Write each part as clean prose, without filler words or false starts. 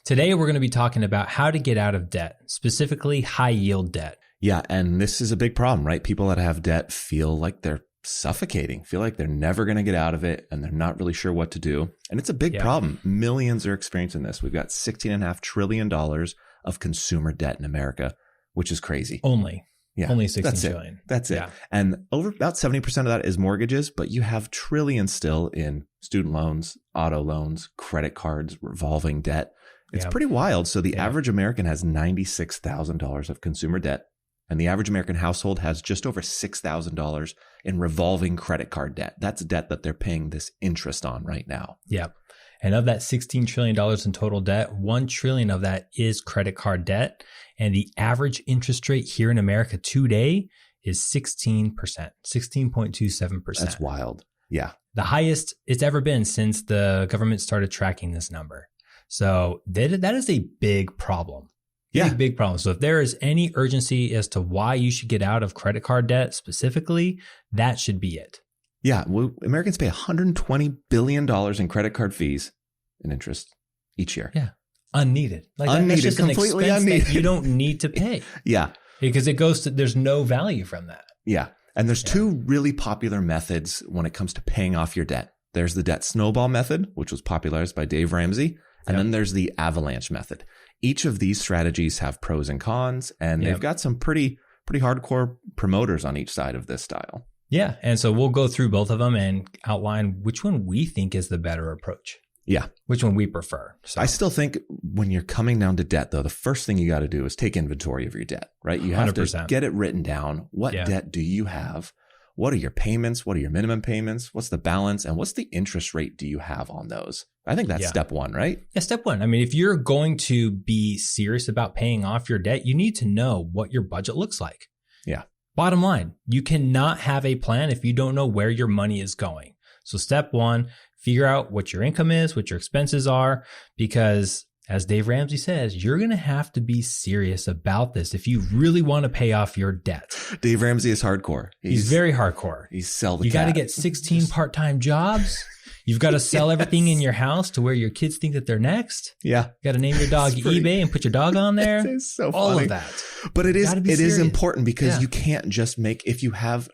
Today, we're going to be talking about how to get out of debt, specifically high yield debt. Yeah, and this is a big problem, right? People that have debt feel like they're suffocating, feel like they're never going to get out of it, and they're not really sure what to do. And it's a big problem. Millions are experiencing this. We've got $16.5 trillion of consumer debt in America, which is crazy. Only 16 trillion. That's it. And over about 70% of that is mortgages, but you have trillions still in student loans, auto loans, credit cards, revolving debt. It's pretty wild. So the average American has $96,000 of consumer debt, and the average American household has just over $6,000 in revolving credit card debt. That's debt that they're paying this interest on right now. Yeah. And of that $16 trillion in total debt, $1 trillion of that is credit card debt. And the average interest rate here in America today is 16%, 16.27%. That's wild. Yeah. The highest it's ever been since the government started tracking this number. So that is a big problem. Big problem. So if there is any urgency as to why you should get out of credit card debt specifically, that should be it. Yeah. Well, Americans pay $120 billion in credit card fees and interest each year. Yeah. Unneeded. Unneeded. That's just Completely an expense unneeded. that you don't need to pay. Yeah. Because there's no value from that. Yeah. And there's two really popular methods when it comes to paying off your debt. There's the debt snowball method, which was popularized by Dave Ramsey. And then there's the avalanche method. Each of these strategies have pros and cons, and they've got some pretty hardcore promoters on each side of this style. Yeah. And so we'll go through both of them and outline which one we think is the better approach. Yeah. Which one we prefer. So I still think when you're coming down to debt, though, the first thing you got to do is take inventory of your debt, right? You have 100%. To get it written down. What debt do you have? What are your payments? What are your minimum payments? What's the balance? And what's the interest rate do you have on those? I think that's step one, right? Yeah, step one. I mean, if you're going to be serious about paying off your debt, you need to know what your budget looks like. Yeah. Bottom line, you cannot have a plan if you don't know where your money is going. So step one, figure out what your income is, what your expenses are, because as Dave Ramsey says, you're going to have to be serious about this if you really want to pay off your debt. Dave Ramsey is hardcore. He's very hardcore. He's sell the You got to cat. get 16 part-time jobs. You've got to sell everything in your house to where your kids think that they're next. Yeah. You got to name your dog eBay and put your dog on there. It's so All funny. of that. But it is serious. important because you can't just make, if you have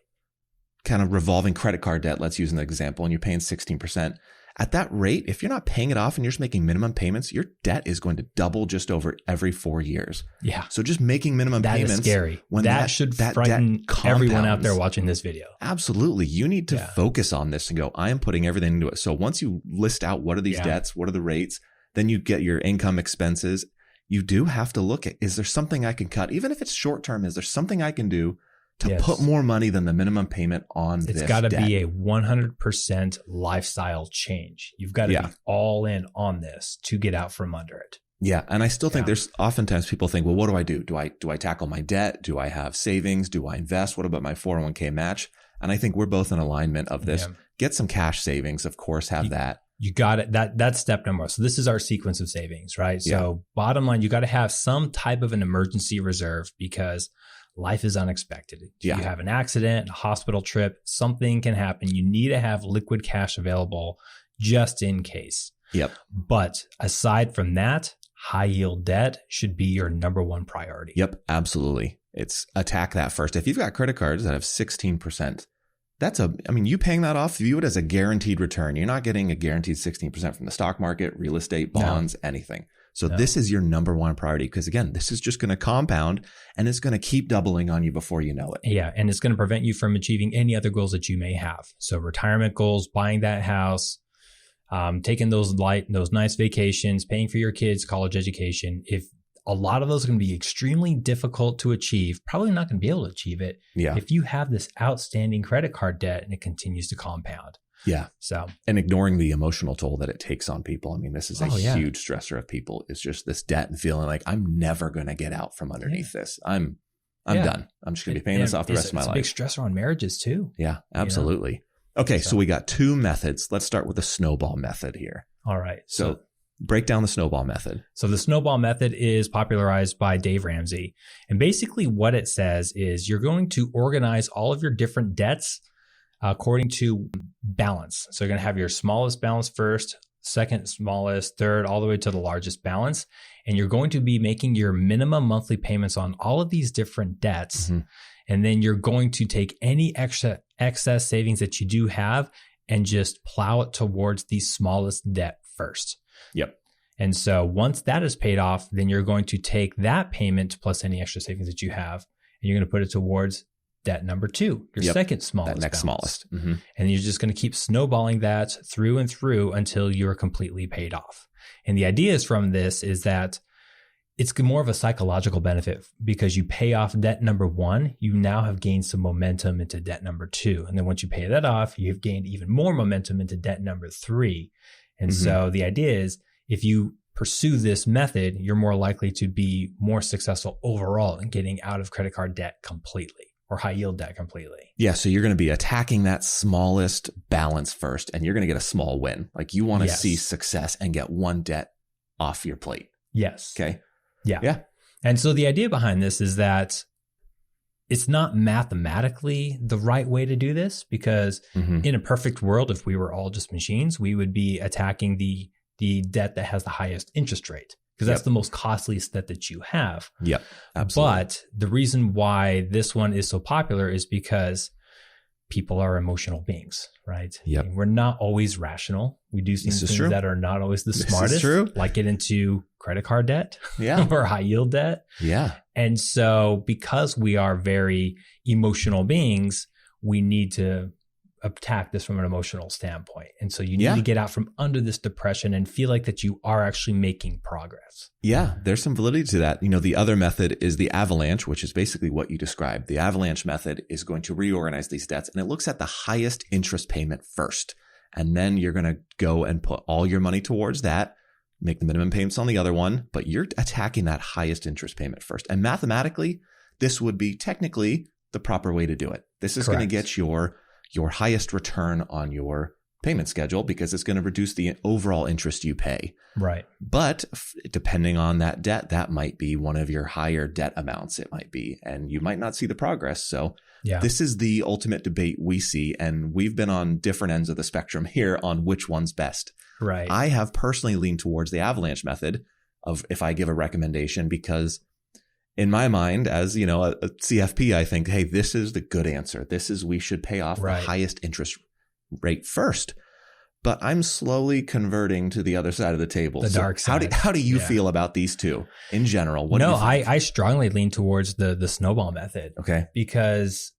kind of revolving credit card debt, let's use an example, and you're paying 16%. At that rate, if you're not paying it off and you're just making minimum payments, your debt is going to double just over every 4 years. Yeah. So just making minimum payments. That is scary. When that should frighten everyone out there watching this video. Absolutely. You need to focus on this and go, I am putting everything into it. So once you list out what are these debts, what are the rates, then you get your income expenses. You do have to look at, is there something I can cut? Even if it's short term, is there something I can do to put more money than the minimum payment on this debt? It's got to be a 100% lifestyle change. You've got to be all in on this to get out from under it. Yeah. And I still think there's oftentimes people think, well, what do I do? Do I tackle my debt? Do I have savings? Do I invest? What about my 401k match? And I think we're both in alignment of this. Yeah. Get some cash savings, of course, have that. You got it. That's step number one. So this is our sequence of savings, right? So bottom line, you got to have some type of an emergency reserve because life is unexpected. You have an accident, a hospital trip, something can happen. You need to have liquid cash available just in case. Yep. But aside from that, high yield debt should be your number one priority. Yep, absolutely. It's attack that first. If you've got credit cards that have 16%, you paying that off, view it as a guaranteed return. You're not getting a guaranteed 16% from the stock market, real estate, bonds, anything. So this is your number one priority because, again, this is just going to compound and it's going to keep doubling on you before you know it. Yeah. And it's going to prevent you from achieving any other goals that you may have. So retirement goals, buying that house, taking those nice vacations, paying for your kids' college education. If a lot of those are going to be extremely difficult to achieve, probably not going to be able to achieve it if you have this outstanding credit card debt and it continues to compound. Yeah. So, and ignoring the emotional toll that it takes on people. I mean, this is a huge stressor of people. It's just this debt and feeling like I'm never going to get out from underneath this. I'm done. I'm just going to be paying this off the rest of my life. It's a big stressor on marriages too. Yeah, absolutely. Okay. So we got two methods. Let's start with the snowball method here. All right. So break down the snowball method. So the snowball method is popularized by Dave Ramsey. And basically what it says is you're going to organize all of your different debts according to balance. So you're going to have your smallest balance first, second smallest, third, all the way to the largest balance. And you're going to be making your minimum monthly payments on all of these different debts. Mm-hmm. And then you're going to take any excess savings that you do have and just plow it towards the smallest debt first. Yep. And so once that is paid off, then you're going to take that payment plus any extra savings that you have, and you're going to put it towards debt number 2, your second smallest. That next smallest. Mm-hmm. And you're just going to keep snowballing that through and through until you're completely paid off. And the idea is from this is that it's more of a psychological benefit because you pay off debt number 1, you now have gained some momentum into debt number 2. And then once you pay that off, you've gained even more momentum into debt number 3. And so the idea is if you pursue this method, you're more likely to be more successful overall in getting out of credit card debt completely or high yield debt completely. Yeah. So you're going to be attacking that smallest balance first, and you're going to get a small win. Like you want to see success and get one debt off your plate. Yes. Okay. Yeah. Yeah. And so the idea behind this is that it's not mathematically the right way to do this because in a perfect world, if we were all just machines, we would be attacking the debt that has the highest interest rate because that's the most costliest debt that you have. Yep. Absolutely. But the reason why this one is so popular is because people are emotional beings, right? Yep. We're not always rational. We do things that are not always the smartest. This is true. Like get into credit card debt or high yield debt. Yeah. And so because we are very emotional beings, we need to attack this from an emotional standpoint. And so you need to get out from under this depression and feel like that you are actually making progress. Yeah, there's some validity to that. You know, the other method is the avalanche, which is basically what you described. The avalanche method is going to reorganize these debts, and it looks at the highest interest payment first. And then you're going to go and put all your money towards that, make the minimum payments on the other one, but you're attacking that highest interest payment first. And mathematically, this would be technically the proper way to do it. This is going to get your highest return on your payment schedule because it's going to reduce the overall interest you pay. Right. But depending on that debt, that might be one of your higher debt amounts. It might be, and you might not see the progress. So this is the ultimate debate we see. And we've been on different ends of the spectrum here on which one's best. Right. I have personally leaned towards the avalanche method of if I give a recommendation, because in my mind, as you know, a CFP, I think, hey, this is the good answer. We should pay off the highest interest rate first. But I'm slowly converting to the other side of the table. The dark side. How do you feel about these two in general? What do you think? I strongly lean towards the snowball method. Okay. Because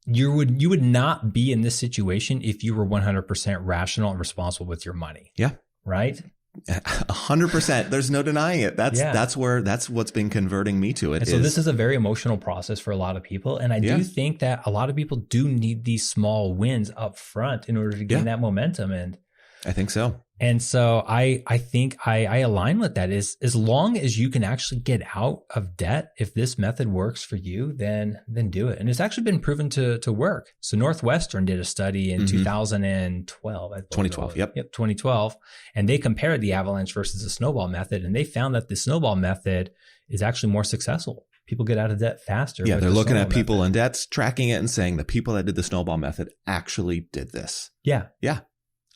you would not be in this situation if you were 100% rational and responsible with your money. Yeah. Right? 100%. There's no denying it. That's what's been converting me to it. And so this is a very emotional process for a lot of people. And I do think that a lot of people do need these small wins up front in order to gain that momentum. And I think so. And so I think I align with that. Is as long as you can actually get out of debt, if this method works for you, then do it. And it's actually been proven to work. So Northwestern did a study in 2012. 2012. Yep. 2012. And they compared the avalanche versus the snowball method. And they found that the snowball method is actually more successful. People get out of debt faster. Yeah. They're looking at people in debts, tracking it and saying the people that did the snowball method actually did this. Yeah. Yeah.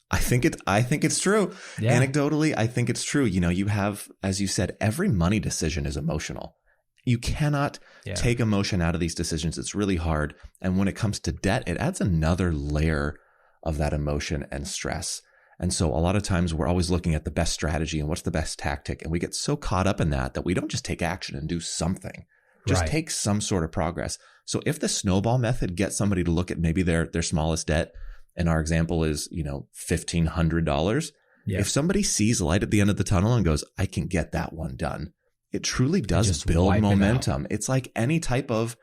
I think it's true. Yeah. Anecdotally, I think it's true. You know, you have, as you said, every money decision is emotional. You cannot take emotion out of these decisions. It's really hard. And when it comes to debt, it adds another layer of that emotion and stress. And so a lot of times we're always looking at the best strategy and what's the best tactic. And we get so caught up in that we don't just take action and do something. Just take some sort of progress. So if the snowball method gets somebody to look at maybe their smallest debt, and our example is, $1,500. Yeah. If somebody sees light at the end of the tunnel and goes, I can get that one done, it truly does build momentum. It's like any type of,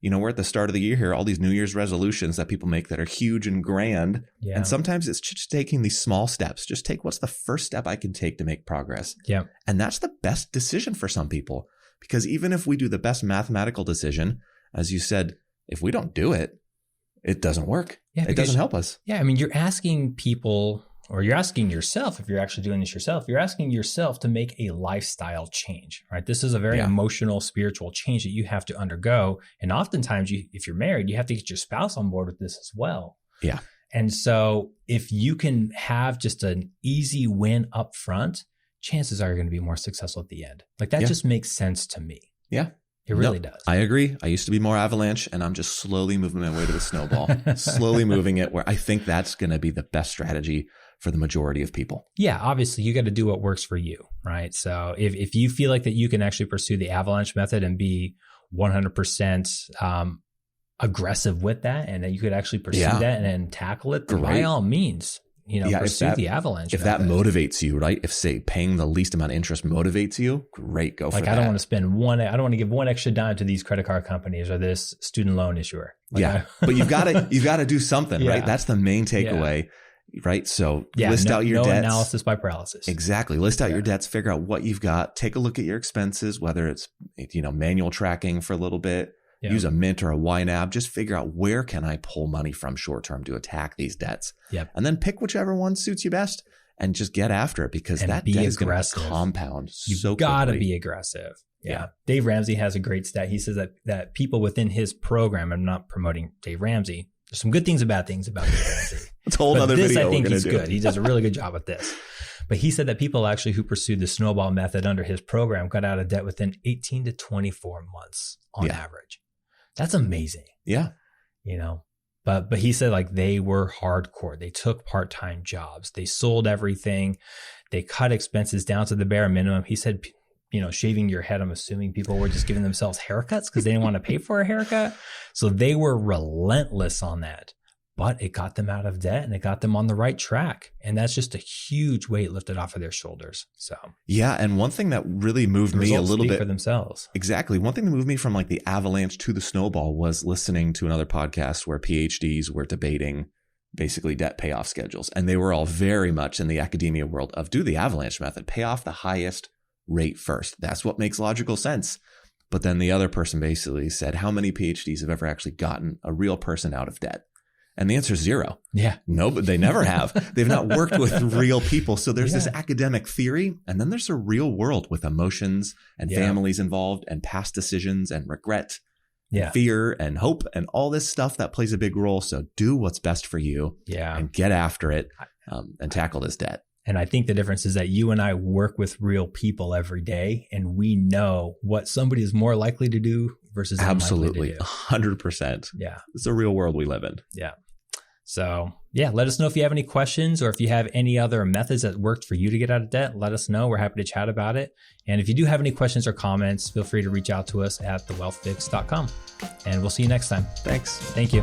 we're at the start of the year here, all these New Year's resolutions that people make that are huge and grand. Yeah. And sometimes it's just taking these small steps. Just take what's the first step I can take to make progress. Yeah. And that's the best decision for some people, because even if we do the best mathematical decision, as you said, if we don't do it, it doesn't work. Yeah, it doesn't help us. Yeah. I mean, you're asking people, or you're asking yourself, if you're actually doing this yourself, you're asking yourself to make a lifestyle change, right? This is a very emotional, spiritual change that you have to undergo. And oftentimes, if you're married, you have to get your spouse on board with this as well. Yeah. And so if you can have just an easy win up front, chances are you're going to be more successful at the end. Like that just makes sense to me. Yeah. It really does. I agree. I used to be more Avalanche, and I'm just slowly moving my way to the Snowball, slowly moving it where I think that's going to be the best strategy for the majority of people. Yeah, obviously you got to do what works for you, right? So if you feel like that you can actually pursue the Avalanche method and be 100% aggressive with that, and that you could actually pursue that and tackle it, by all means, pursue the Avalanche If method. that motivates you, right? If say paying the least amount of interest motivates you, great, go for that. I don't want to spend I don't want to give one extra dime to these credit card companies or this student loan issuer. But you've got to do something, right? That's the main takeaway. Right. So list out your debts. Analysis by paralysis. Exactly. List out your debts, figure out what you've got, take a look at your expenses, whether it's, manual tracking for a little bit, use a Mint or a YNAB, just figure out where can I pull money from short term to attack these debts. And then pick whichever one suits you best and just get after it, because that debt is going to compound so quickly. You've got to be aggressive. Yeah. Dave Ramsey has a great stat. He says that people within his program, I'm not promoting Dave Ramsey. There's some good things about Dave Ramsey. It's a whole other video. I think he's good. He does a really good job with this. But he said that people actually who pursued the Snowball method under his program got out of debt within 18 to 24 months on average. That's amazing. Yeah. But he said like they were hardcore. They took part-time jobs. They sold everything. They cut expenses down to the bare minimum. He said, shaving your head, I'm assuming people were just giving themselves haircuts because they didn't want to pay for a haircut. So they were relentless on that. But it got them out of debt and it got them on the right track. And that's just a huge weight lifted off of their shoulders. So yeah. And one thing that really moved me a little bit for themselves. Exactly. One thing that moved me from like the Avalanche to the Snowball was listening to another podcast where PhDs were debating basically debt payoff schedules. And they were all very much in the academia world of do the Avalanche method, pay off the highest rate first. That's what makes logical sense. But then the other person basically said, how many PhDs have ever actually gotten a real person out of debt? And the answer is 0. Yeah. No, but they never have. They've not worked with real people. So there's this academic theory, and then there's a real world with emotions and families involved and past decisions and regret, and fear and hope and all this stuff that plays a big role. So do what's best for you and get after it and tackle this debt. And I think the difference is that you and I work with real people every day, and we know what somebody is more likely to do versus absolutely unlikely to do. 100%. Yeah. It's a real world we live in. Yeah. So let us know if you have any questions or if you have any other methods that worked for you to get out of debt. Let us know. We're happy to chat about it. And if you do have any questions or comments, feel free to reach out to us at thewealthfix.com. And we'll see you next time. Thanks. Thank you.